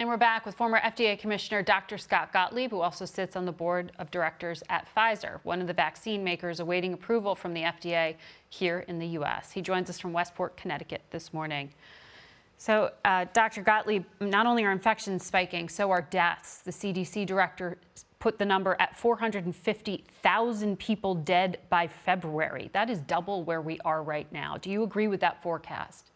And we're back with former FDA Commissioner Dr. Scott Gottlieb, who also sits on the board of directors at Pfizer, one of the vaccine makers awaiting approval from the FDA here in the U.S. He joins us from Westport, Connecticut this morning. So, Dr. Gottlieb, not only are infections spiking, so are deaths. The CDC director put the number at 450,000 people dead by February. That is double where we are right now. Do you agree with that forecast?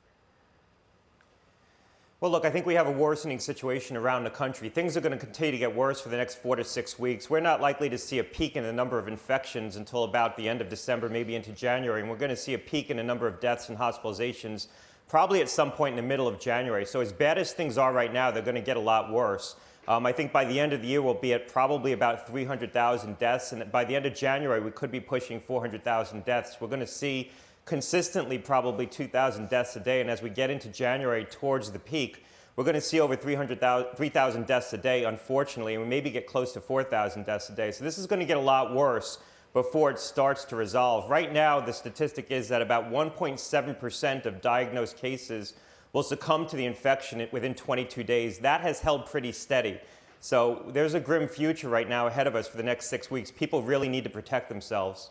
Well, look, I think we have a worsening situation around the country. Things are going to continue to get worse for the next 4 to 6 weeks. We're not likely to see a peak in the number of infections until about the end of December, maybe into January. And we're going to see a peak in the number of deaths and hospitalizations probably at some point in the middle of January. So as bad as things are right now, they're going to get a lot worse. I think by the end of the year, we'll be at probably about 300,000 deaths. And by the end of January, we could be pushing 400,000 deaths. We're going to see consistently probably 2,000 deaths a day. And as we get into January towards the peak, we're going to see over 3,000 deaths a day, unfortunately, and we maybe get close to 4,000 deaths a day. So this is going to get a lot worse before it starts to resolve. Right now, the statistic is that about 1.7% of diagnosed cases will succumb to the infection within 22 days. That has held pretty steady. So there's a grim future right now ahead of us for the next 6 weeks. People really need to protect themselves.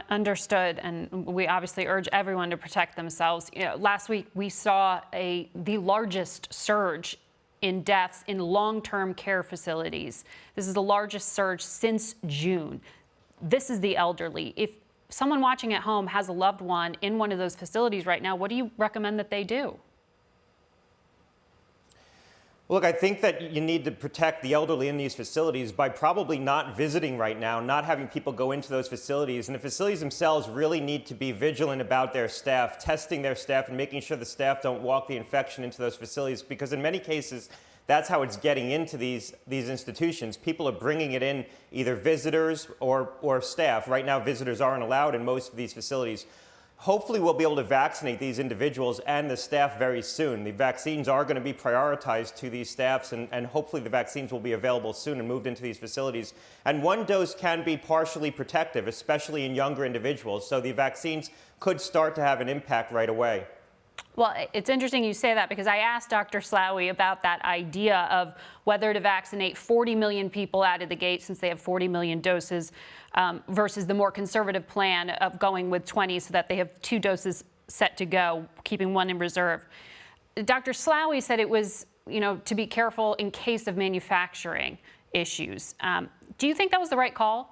Understood, and we obviously urge everyone to protect themselves. Last week we saw the largest surge in deaths in long-term care facilities. This is the largest surge since June. This is the elderly. If someone watching at home has a loved one in one of those facilities right now, what do you recommend that they do? Look, I think that you need to protect the elderly in these facilities by probably not visiting right now, not having people go into those facilities. And the facilities themselves really need to be vigilant about their staff, testing their staff and making sure the staff don't walk the infection into those facilities, because in many cases, that's how it's getting into these institutions. People are bringing it in, either visitors or staff. Right now, visitors aren't allowed in most of these facilities. Hopefully, we'll be able to vaccinate these individuals and the staff very soon. The vaccines are going to be prioritized to these staffs, and hopefully the vaccines will be available soon and moved into these facilities. And one dose can be partially protective, especially in younger individuals. So the vaccines could start to have an impact right away. Well, it's interesting you say that, because I asked Dr. Slaoui about that idea of whether to vaccinate 40 million people out of the gate, since they have 40 million doses, versus the more conservative plan of going with 20 so that they have 2 doses set to go, keeping 1 in reserve. Dr. Slaoui said it was, to be careful in case of manufacturing issues. Do you think that was the right call?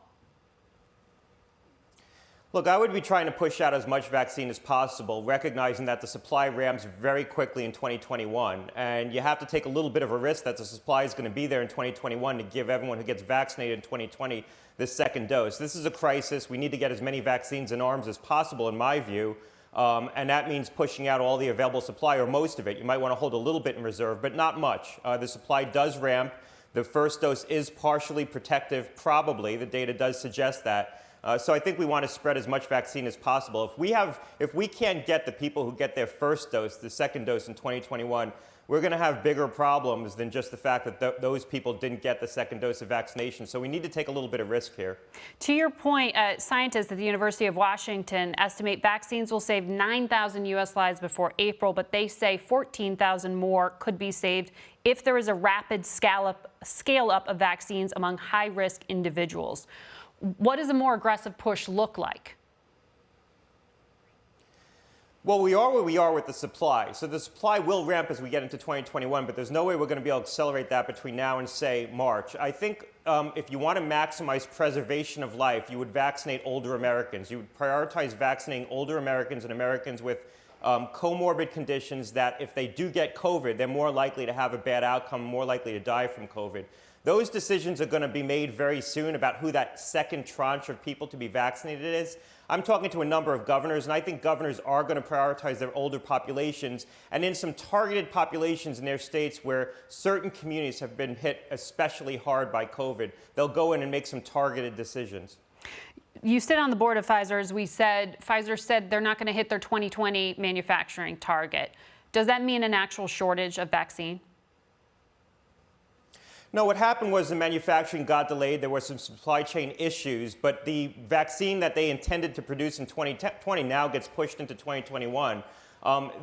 Look, I would be trying to push out as much vaccine as possible, recognizing that the supply ramps very quickly in 2021. And you have to take a little bit of a risk that the supply is going to be there in 2021 to give everyone who gets vaccinated in 2020 the second dose. This is a crisis. We need to get as many vaccines in arms as possible, in my view. And that means pushing out all the available supply, or most of it. You might want to hold a little bit in reserve, but not much. The supply does ramp. The first dose is partially protective, probably. The data does suggest that. So I think we want to spread as much vaccine as possible. If we can't get the people who get their first dose, the second dose in 2021, we're going to have bigger problems than just the fact that those people didn't get the second dose of vaccination. So we need to take a little bit of risk here. To your point, scientists at the University of Washington estimate vaccines will save 9,000 U.S. lives before April, but they say 14,000 more could be saved if there is a rapid scale up of vaccines among high-risk individuals. What does a more aggressive push look like? Well, we are where we are with the supply. So the supply will ramp as we get into 2021, but there's no way we're going to be able to accelerate that between now and, say, March. I think if you want to maximize preservation of life, you would vaccinate older Americans. You would prioritize vaccinating older Americans and Americans with comorbid conditions that if they do get COVID, they're more likely to have a bad outcome, more likely to die from COVID. Those decisions are going to be made very soon about who that second tranche of people to be vaccinated is. I'm talking to a number of governors, and I think governors are going to prioritize their older populations, and in some targeted populations in their states where certain communities have been hit especially hard by COVID, they'll go in and make some targeted decisions. You sit on the board of Pfizer, as we said. Pfizer said they're not going to hit their 2020 manufacturing target. Does that mean an actual shortage of vaccine? No, what happened was the manufacturing got delayed. There were some supply chain issues, but the vaccine that they intended to produce in 2020 now gets pushed into 2021.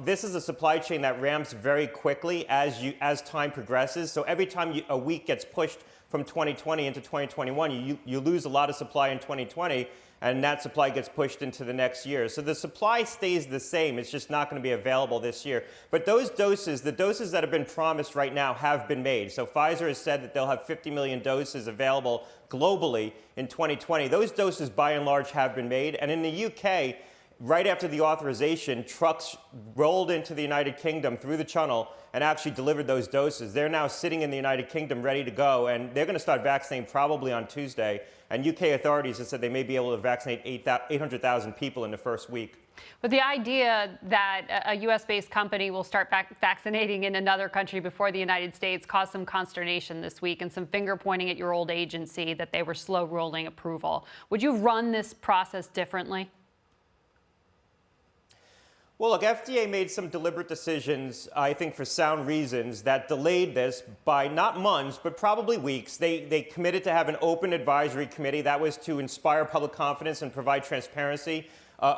This is a supply chain that ramps very quickly as time progresses. So every time a week gets pushed from 2020 into 2021, you lose a lot of supply in 2020, and that supply gets pushed into the next year. So the supply stays the same. It's just not going to be available this year. But those doses, the doses that have been promised right now, have been made. So Pfizer has said that they'll have 50 million doses available globally in 2020. Those doses, by and large, have been made. And in the UK, right after the authorization, trucks rolled into the United Kingdom through the channel and actually delivered those doses. They're now sitting in the United Kingdom ready to go, and they're going to start vaccinating probably on Tuesday. And UK authorities have said they may be able to vaccinate 800,000 people in the first week. But the idea that a U.S.-based company will start vaccinating in another country before the United States caused some consternation this week and some finger pointing at your old agency that they were slow rolling approval. Would you run this process differently? Well, look, FDA made some deliberate decisions, I think for sound reasons, that delayed this by not months, but probably weeks. They committed to have an open advisory committee. That was to inspire public confidence and provide transparency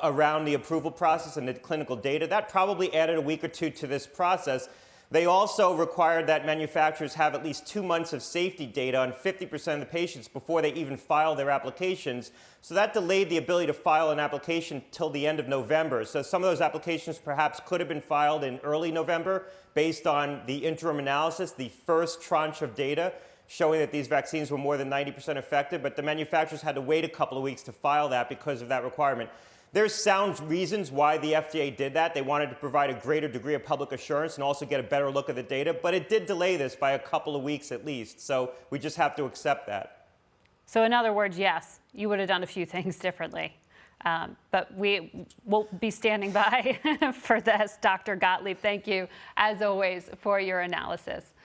around the approval process and the clinical data. That probably added a week or two to this process. They also required that manufacturers have at least 2 months of safety data on 50% of the patients before they even file their applications. So that delayed the ability to file an application till the end of November. So some of those applications perhaps could have been filed in early November based on the interim analysis, the first tranche of data showing that these vaccines were more than 90% effective, but the manufacturers had to wait a couple of weeks to file that because of that requirement. There's sound reasons why the FDA did that. They wanted to provide a greater degree of public assurance and also get a better look at the data, but it did delay this by a couple of weeks at least. So we just have to accept that. So in other words, yes, you would have done a few things differently. But we will be standing by for this. Dr. Gottlieb, thank you, as always, for your analysis.